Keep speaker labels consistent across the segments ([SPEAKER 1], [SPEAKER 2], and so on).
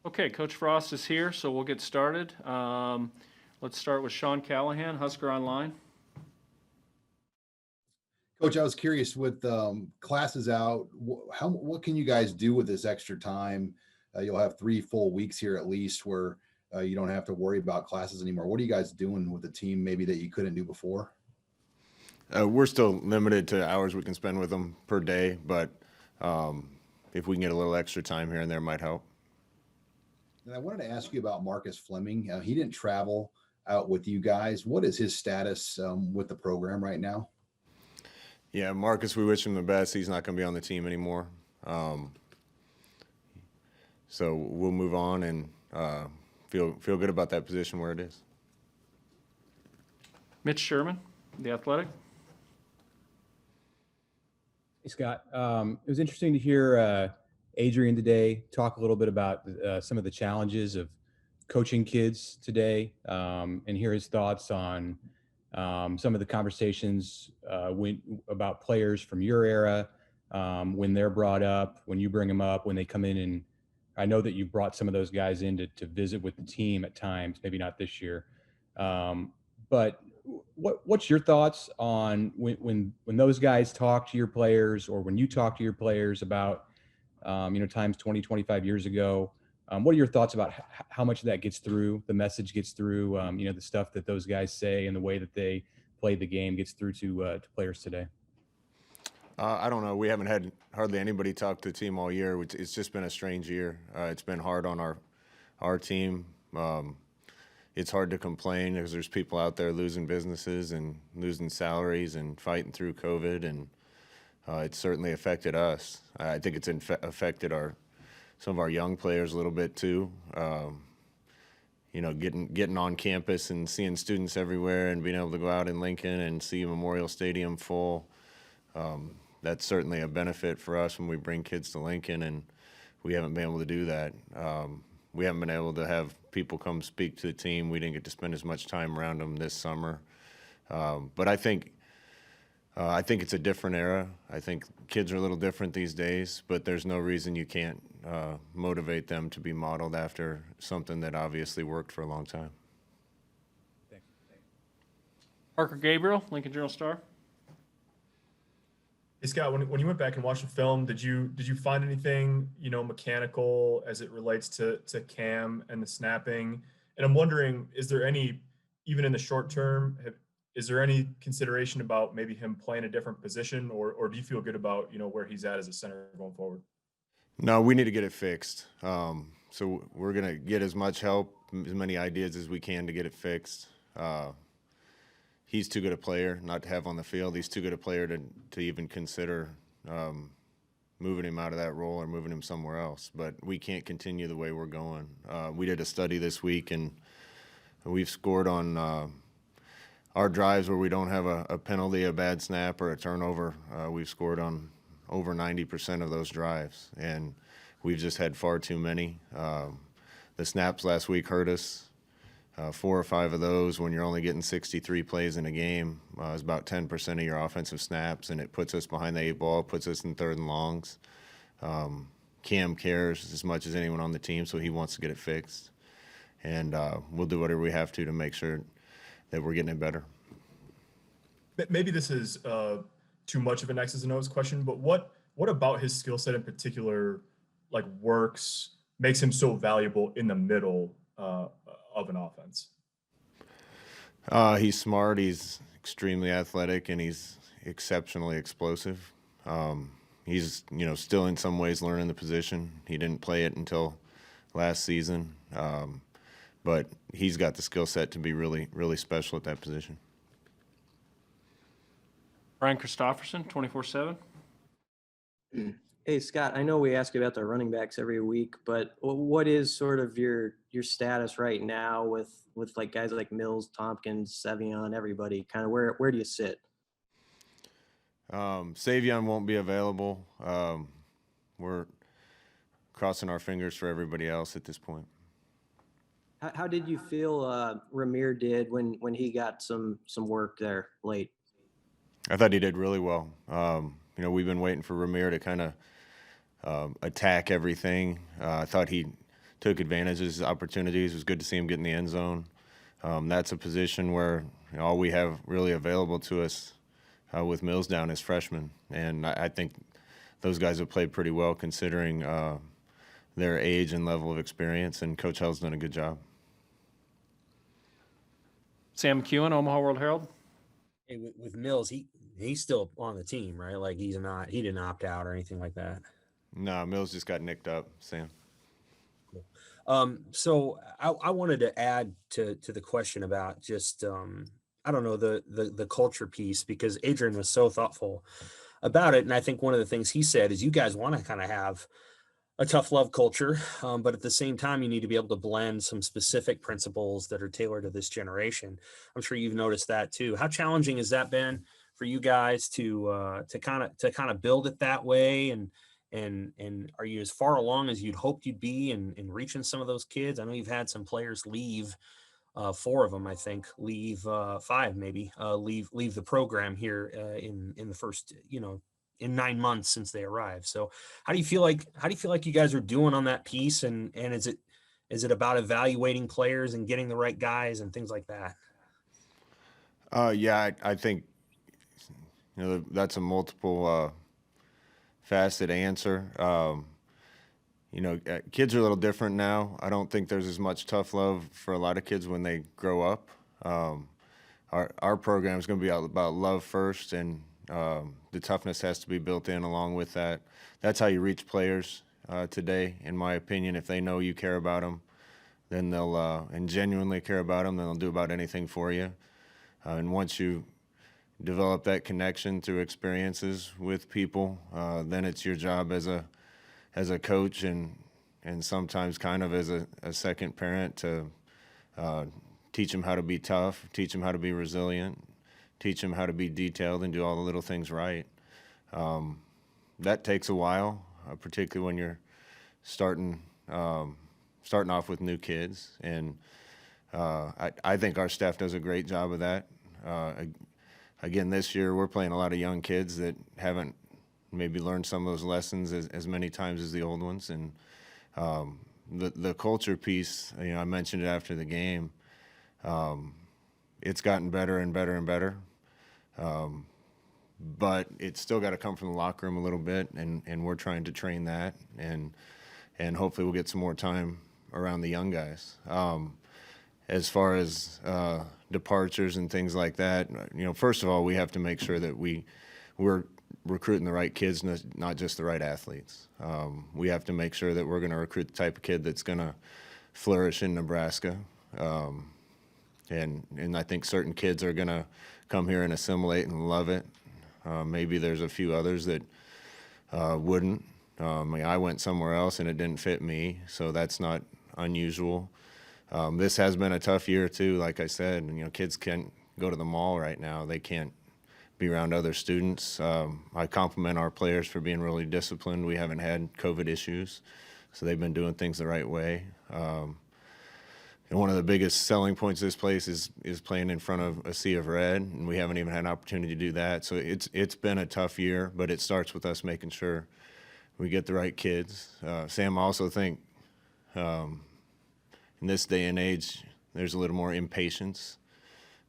[SPEAKER 1] Okay, Coach Frost is here, so we'll get started. Let's start with Sean Callahan, Husker Online.
[SPEAKER 2] Coach, I was curious with classes out, what can you guys do with this extra time? You'll have 3 full weeks here at least where you don't have to worry about classes anymore. What are you guys doing with the team maybe that you couldn't do before?
[SPEAKER 3] We're still limited to hours we can spend with them per day, but if we can get a little extra time here and there, might help.
[SPEAKER 2] And I wanted to ask you about Marcus Fleming. He didn't travel out with you guys. What is his status with the program right now?
[SPEAKER 3] Yeah, Marcus, we wish him the best. He's not going to be on the team anymore. So we'll move on and feel good about that position where it is.
[SPEAKER 1] Mitch Sherman, The Athletic.
[SPEAKER 4] Hey, Scott. It was interesting to hear Adrian today talk a little bit about some of the challenges of coaching kids today and hear his thoughts on some of the conversations about players from your era when they're brought up, when you bring them up, when they come in. And I know that you brought some of those guys in to visit with the team at times, maybe not this year. But what's your thoughts on when those guys talk to your players or when you talk to your players about, times 20, 25 years ago? What are your thoughts about how much of that gets through, the message gets through, the stuff that those guys say and the way that they play the game gets through to players today?
[SPEAKER 3] I don't know. We haven't had hardly anybody talk to the team all year. It's just been a strange year. It's been hard on our team. It's hard to complain because there's people out there losing businesses and losing salaries and fighting through COVID, and it's certainly affected us. I think it's affected some of our young players a little bit too. Getting on campus and seeing students everywhere and being able to go out in Lincoln and see Memorial Stadium full. That's certainly a benefit for us when we bring kids to Lincoln, and we haven't been able to do that. We haven't been able to have people come speak to the team. We didn't get to spend as much time around them this summer. But I think it's a different era. I think kids are a little different these days, but there's no reason you can't motivate them to be modeled after something that obviously worked for a long time.
[SPEAKER 4] Thank you.
[SPEAKER 1] Parker Gabriel, Lincoln Journal-Star.
[SPEAKER 5] Hey Scott, when you went back and watched the film, did you find anything mechanical as it relates to Cam and the snapping? And I'm wondering, is there any, even in the short term, is there any consideration about maybe him playing a different position, or do you feel good about where he's at as a center going forward?
[SPEAKER 3] No, we need to get it fixed. So we're gonna get as much help, as many ideas as we can to get it fixed. He's too good a player not to have on the field. He's too good a player to even consider moving him out of that role or moving him somewhere else. But we can't continue the way we're going. We did a study this week, and we've scored on our drives where we don't have a penalty, a bad snap, or a turnover. We've scored on over 90% of those drives, and we've just had far too many. The snaps last week hurt us. 4 or 5 of those, when you're only getting 63 plays in a game, is about 10% of your offensive snaps, and it puts us behind the 8 ball, puts us in 3rd and longs. Cam cares as much as anyone on the team, so he wants to get it fixed. And we'll do whatever we have to make sure that we're getting it better.
[SPEAKER 5] Maybe this is too much of an X's and O's question, but what about his skill set in particular, makes him so valuable in the middle of an offense?
[SPEAKER 3] He's smart, he's extremely athletic, and he's exceptionally explosive. He's still in some ways learning the position. He didn't play it until last season, but he's got the skill set to be really, really special at that position.
[SPEAKER 1] Brian Christopherson, 24/7.
[SPEAKER 6] Hey, Scott, I know we ask about the running backs every week, but what is sort of your status right now with like guys like Mills, Tompkins, Sevion, everybody? Kind of where do you sit?
[SPEAKER 3] Savion won't be available. We're crossing our fingers for everybody else at this point.
[SPEAKER 6] How did you feel Ramir did when he got some work there late?
[SPEAKER 3] I thought he did really well. We've been waiting for Ramir to kind of attack everything. I thought he took advantage of his opportunities. It was good to see him get in the end zone. That's a position where all we have really available to us with Mills down is freshmen, and I think those guys have played pretty well considering their age and level of experience, and Coach Hell's done a good job.
[SPEAKER 1] Sam McEwen, Omaha World Herald.
[SPEAKER 7] Hey, with Mills, he's still on the team, right? Like he didn't opt out or anything like that.
[SPEAKER 3] No, Mills just got nicked up, Sam.
[SPEAKER 7] So I wanted to add to the question about just I don't know, the culture piece, because Adrian was so thoughtful about it, and I think one of the things he said is you guys want to kind of have a tough love culture, but at the same time, you need to be able to blend some specific principles that are tailored to this generation. I'm sure you've noticed that too. How challenging has that been for you guys to kind of build it that way? And are you as far along as you'd hoped you'd be in reaching some of those kids? I know you've had some players leave, 4 of them, I think, leave 5 maybe, leave the program here in the first, in 9 months since they arrived. So how do you feel like you guys are doing on that piece? And is it about evaluating players and getting the right guys and things like that?
[SPEAKER 3] Yeah, I think that's a multiple faceted answer. Kids are a little different now. I don't think there's as much tough love for a lot of kids when they grow up. Our program is going to be about love first, and the toughness has to be built in along with that. That's how you reach players today, in my opinion. If they know you care about them, then they'll and genuinely care about them, then they'll do about anything for you. And once you develop that connection through experiences with people, then it's your job as a coach and sometimes kind of as a second parent to teach them how to be tough, teach them how to be resilient, teach them how to be detailed and do all the little things right. That takes a while, particularly when you're starting off with new kids. And I think our staff does a great job of that. Again, this year we're playing a lot of young kids that haven't maybe learned some of those lessons as many times as the old ones. And the culture piece, I mentioned it after the game. It's gotten better and better and better. But it's still got to come from the locker room a little bit, and we're trying to train that, and hopefully we'll get some more time around the young guys. As far as departures and things like that, first of all, we have to make sure that we're recruiting the right kids, not just the right athletes. We have to make sure that we're going to recruit the type of kid that's going to flourish in Nebraska. And I think certain kids are going to come here and assimilate and love it. Maybe there's a few others that wouldn't. I went somewhere else and it didn't fit me, so that's not unusual. This has been a tough year too. Like I said, kids can't go to the mall right now. They can't be around other students. I compliment our players for being really disciplined. We haven't had COVID issues, so they've been doing things the right way. And one of the biggest selling points of this place is playing in front of a sea of red, and we haven't even had an opportunity to do that. So it's been a tough year, but it starts with us making sure we get the right kids. Sam, I also think in this day and age, there's a little more impatience.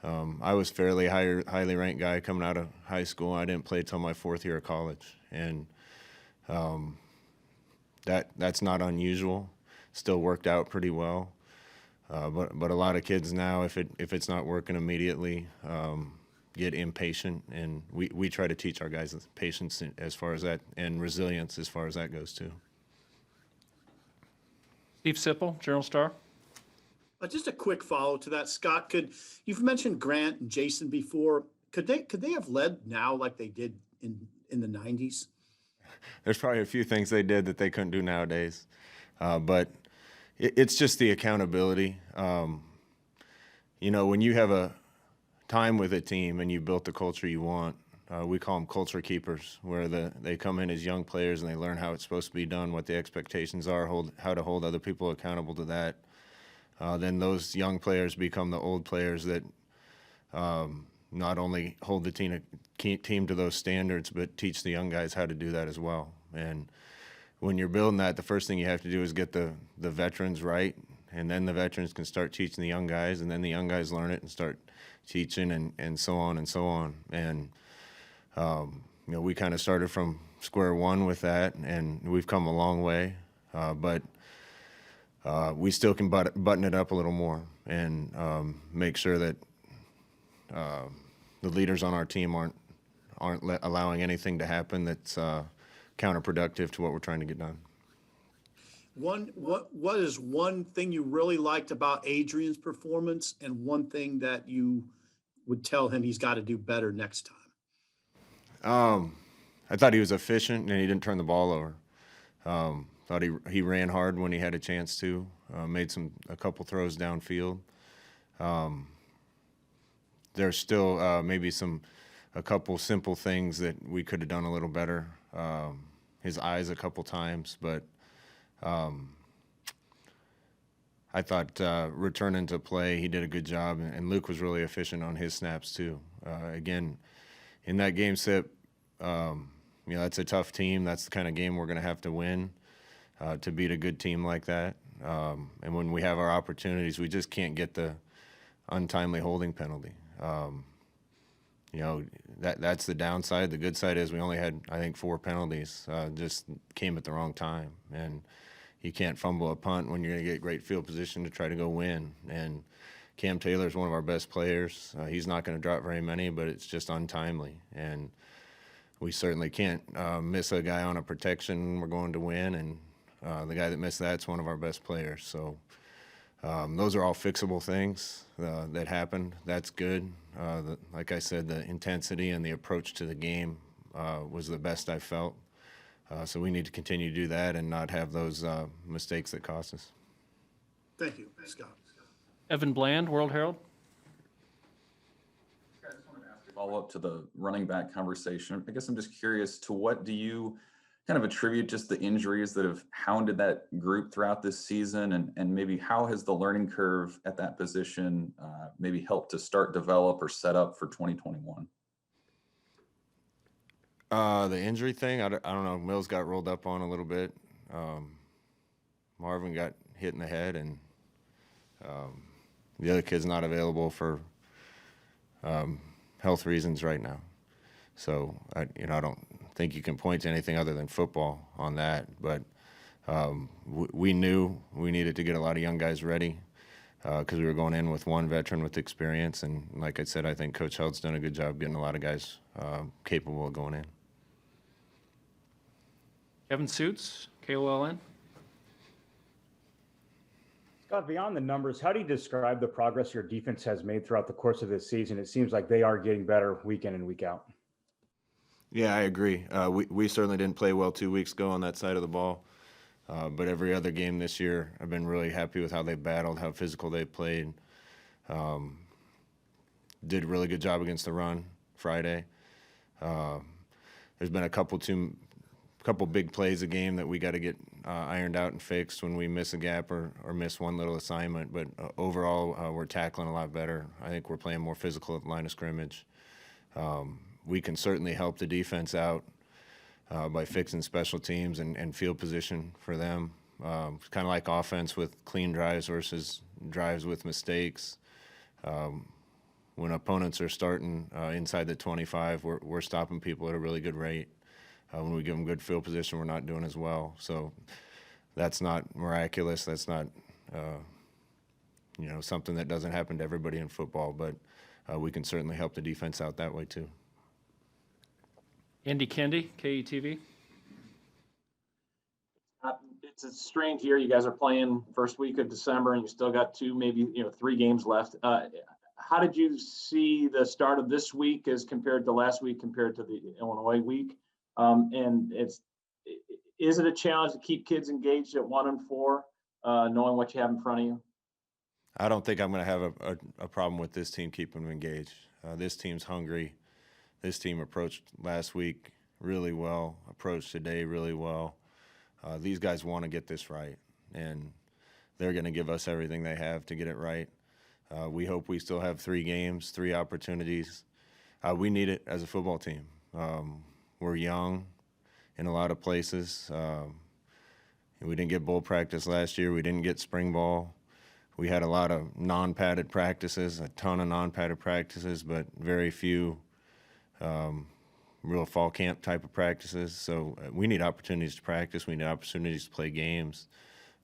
[SPEAKER 3] I was fairly highly ranked guy coming out of high school. I didn't play till my 4th year of college, and that's not unusual. Still worked out pretty well. But a lot of kids now, if it's not working immediately, get impatient, and we try to teach our guys patience as far as that, and resilience as far as that goes too.
[SPEAKER 1] Steve Sipple, Journal-Star.
[SPEAKER 8] Just a quick follow to that, Scott. You've mentioned Grant and Jason before? Could they have led now like they did in the 90s?
[SPEAKER 3] There's probably a few things they did that they couldn't do nowadays, but it's just the accountability. When you have a time with a team and you built the culture you want, we call them culture keepers, where they come in as young players and they learn how it's supposed to be done, what the expectations are, how to hold other people accountable to that. Then those young players become the old players that not only hold the team to those standards, but teach the young guys how to do that as well. And when you're building that, the first thing you have to do is get the veterans right, and then the veterans can start teaching the young guys, and then the young guys learn it and start teaching, and so on and so on. And we kind of started from square one with that, and we've come a long way, but we still can button it up a little more and make sure that the leaders on our team aren't allowing anything to happen that's counterproductive to what we're trying to get done.
[SPEAKER 8] What is one thing you really liked about Adrian's performance, and one thing that you would tell him he's got to do better next time?
[SPEAKER 3] I thought he was efficient and he didn't turn the ball over. Thought he ran hard when he had a chance to. Made a couple throws downfield. There's still maybe a couple simple things that we could have done a little better. His eyes a couple times, but I thought returning to play, he did a good job, and Luke was really efficient on his snaps too. Again, in that game set, that's a tough team. That's the kind of game we're going to have to win to beat a good team like that. And when we have our opportunities, we just can't get the untimely holding penalty. That's the downside. The good side is we only had, I think, 4 penalties. Just came at the wrong time. And you can't fumble a punt when you're going to get great field position to try to go win. And Cam Taylor's one of our best players. He's not going to drop very many, but it's just untimely. And we certainly can't miss a guy on a protection when we're going to win. And the guy that missed that's one of our best players. So those are all fixable things that happened. That's good. Like I said, the intensity and the approach to the game was the best I felt. So we need to continue to do that and not have those mistakes that cost us.
[SPEAKER 8] Thank you, Scott.
[SPEAKER 1] Evan Bland, World Herald.
[SPEAKER 9] I just wanted to ask a follow-up to the running back conversation. I guess I'm just curious, to what do you kind of attribute just the injuries that have hounded that group throughout this season, and maybe how has the learning curve at that position maybe helped to start, develop, or set up for 2021?
[SPEAKER 3] The injury thing, I don't know. Mills got rolled up on a little bit. Marvin got hit in the head, and the other kid's not available for health reasons right now. So I don't think you can point to anything other than football on that. But we knew we needed to get a lot of young guys ready because we were going in with one veteran with experience. And like I said, I think Coach Held's done a good job getting a lot of guys capable of going in.
[SPEAKER 1] Kevin Suits, KOLN.
[SPEAKER 10] Scott, beyond the numbers, how do you describe the progress your defense has made throughout the course of this season? It seems like they are getting better week in and week out.
[SPEAKER 3] Yeah, I agree. We certainly didn't play well 2 weeks ago on that side of the ball. But every other game this year, I've been really happy with how they battled, how physical they played. Did a really good job against the run Friday. There's been a couple big plays a game that we got to get ironed out and fixed when we miss a gap or miss one little assignment. But overall, we're tackling a lot better. I think we're playing more physical at the line of scrimmage. We can certainly help the defense out by fixing special teams and field position for them. It's kind of like offense with clean drives versus drives with mistakes. When opponents are starting inside the 25, we're stopping people at a really good rate. When we give them good field position, we're not doing as well. So that's not miraculous. That's not something that doesn't happen to everybody in football, but we can certainly help the defense out that way too.
[SPEAKER 1] Andy Kendi, KETV.
[SPEAKER 11] It's a strange year. You guys are playing first week of December, and you still got 2, maybe 3 games left. How did you see the start of this week as compared to last week, compared to the Illinois week? And is it a challenge to keep kids engaged at 1 and 4, knowing what you have in front of you?
[SPEAKER 3] I don't think I'm going to have a problem with this team keeping them engaged. This team's hungry. This team approached last week really well, approached today really well. These guys want to get this right, and they're going to give us everything they have to get it right. We hope we still have 3 games, 3 opportunities. We need it as a football team. We're young in a lot of places. We didn't get bowl practice last year. We didn't get spring ball. We had a lot of non-padded practices, a ton of non-padded practices, but very few real fall camp type of practices. So we need opportunities to practice. We need opportunities to play games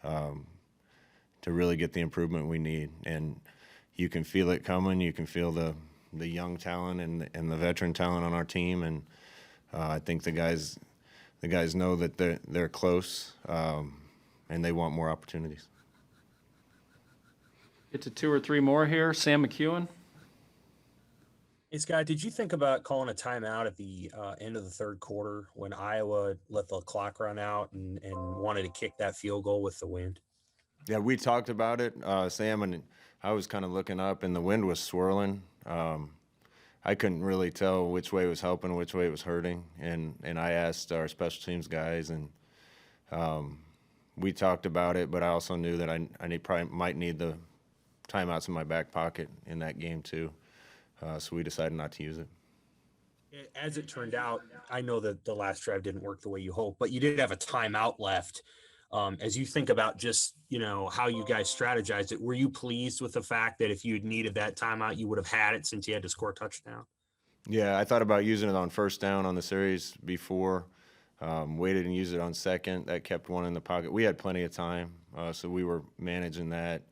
[SPEAKER 3] to really get the improvement we need. And you can feel it coming. You can feel the young talent and the veteran talent on our team. And I think the guys know that they're close and they want more opportunities.
[SPEAKER 1] Get to 2 or 3 more here. Sam McEwen.
[SPEAKER 7] Hey, Scott, did you think about calling a timeout at the end of the third quarter when Iowa let the clock run out and wanted to kick that field goal with the wind?
[SPEAKER 3] Yeah, we talked about it, Sam, and I was kind of looking up, and the wind was swirling. I couldn't really tell which way was helping, which way it was hurting, and I asked our special teams guys, and we talked about it, but I also knew that I probably might need the timeouts in my back pocket in that game too. So we decided not to use it.
[SPEAKER 7] As it turned out, I know that the last drive didn't work the way you hoped, but you did have a timeout left. As you think about just, how you guys strategized it, were you pleased with the fact that if you had needed that timeout, you would have had it since you had to score a touchdown?
[SPEAKER 3] Yeah, I thought about using it on first down on the series before, waited and used it on second. That kept one in the pocket. We had plenty of time, so we were managing that.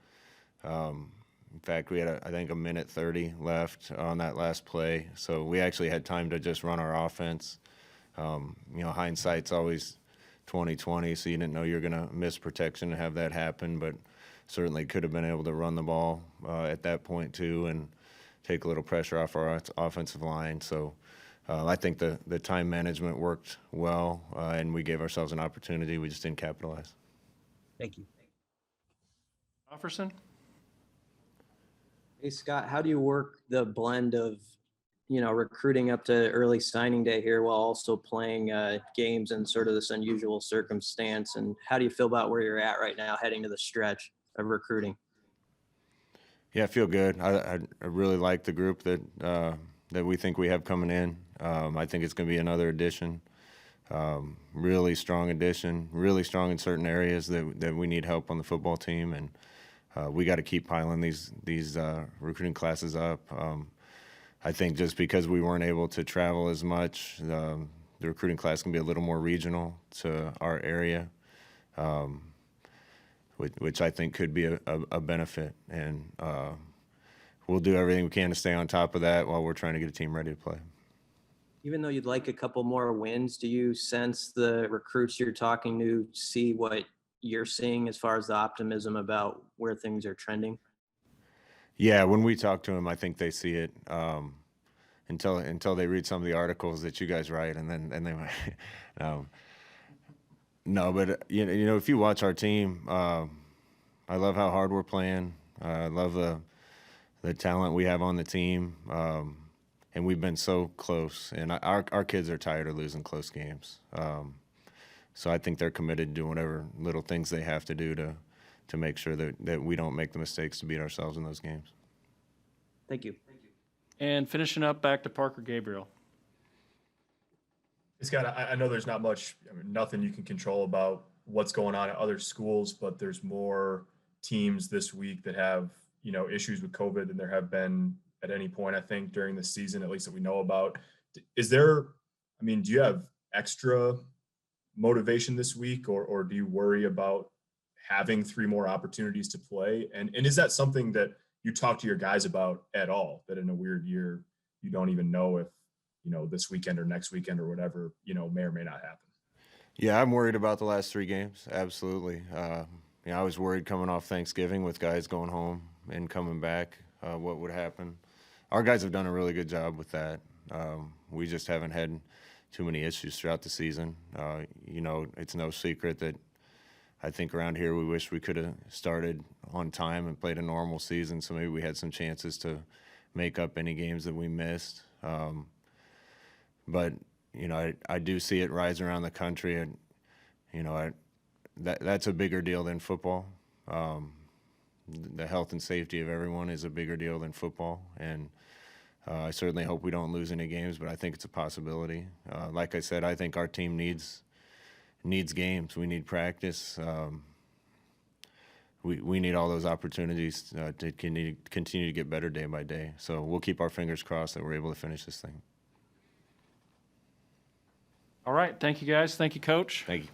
[SPEAKER 3] In fact, we had, I think, 1:30 left on that last play. So we actually had time to just run our offense. Hindsight's always 20/20, so you didn't know you're going to miss protection and have that happen, but certainly could have been able to run the ball at that point too and take a little pressure off our offensive line. So I think the time management worked well, and we gave ourselves an opportunity. We just didn't capitalize.
[SPEAKER 7] Thank you.
[SPEAKER 1] Offerson?
[SPEAKER 6] Hey, Scott, how do you work the blend of, recruiting up to early signing day here while also playing games in sort of this unusual circumstance? And how do you feel about where you're at right now heading to the stretch of recruiting?
[SPEAKER 3] Yeah, I feel good. I really like the group that we think we have coming in. I think it's going to be another addition, really strong addition, really strong in certain areas that we need help on the football team, and we got to keep piling these recruiting classes up. I think just because we weren't able to travel as much, the recruiting class can be a little more regional to our area, which I think could be a benefit. And we'll do everything we can to stay on top of that while we're trying to get a team ready to play.
[SPEAKER 6] Even though you'd like a couple more wins, do you sense the recruits you're talking to see what you're seeing as far as the optimism about where things are trending?
[SPEAKER 3] Yeah, when we talk to them, I think they see it until they read some of the articles that you guys write, and then they might. No, but if you watch our team, I love how hard we're playing. I love the talent we have on the team, and we've been so close. And our kids are tired of losing close games. So I think they're committed to doing whatever little things they have to do to make sure that we don't make the mistakes to beat ourselves in those games.
[SPEAKER 6] Thank you.
[SPEAKER 1] And finishing up, back to Parker Gabriel.
[SPEAKER 5] Scott, I know there's not much, nothing you can control about what's going on at other schools, but there's more teams this week that have, issues with COVID than there have been at any point, I think, during the season, at least that we know about. Do you have extra motivation this week, or do you worry about having 3 more opportunities to play? And is that something that you talk to your guys about at all, that in a weird year, you don't even know if, this weekend or next weekend or whatever, may or may not happen?
[SPEAKER 3] Yeah, I'm worried about the last 3 games. Absolutely. I was worried coming off Thanksgiving with guys going home and coming back, what would happen. Our guys have done a really good job with that. We just haven't had too many issues throughout the season. It's no secret that I think around here we wish we could have started on time and played a normal season, so maybe we had some chances to make up any games that we missed. But I do see it rise around the country, and that's a bigger deal than football. The health and safety of everyone is a bigger deal than football, and I certainly hope we don't lose any games, but I think it's a possibility. Like I said, I think our team needs needs games. We need practice. We need all those opportunities to continue to get better day by day. So we'll keep our fingers crossed that we're able to finish this thing.
[SPEAKER 1] All right, thank you, guys. Thank you, Coach.
[SPEAKER 3] Thank you.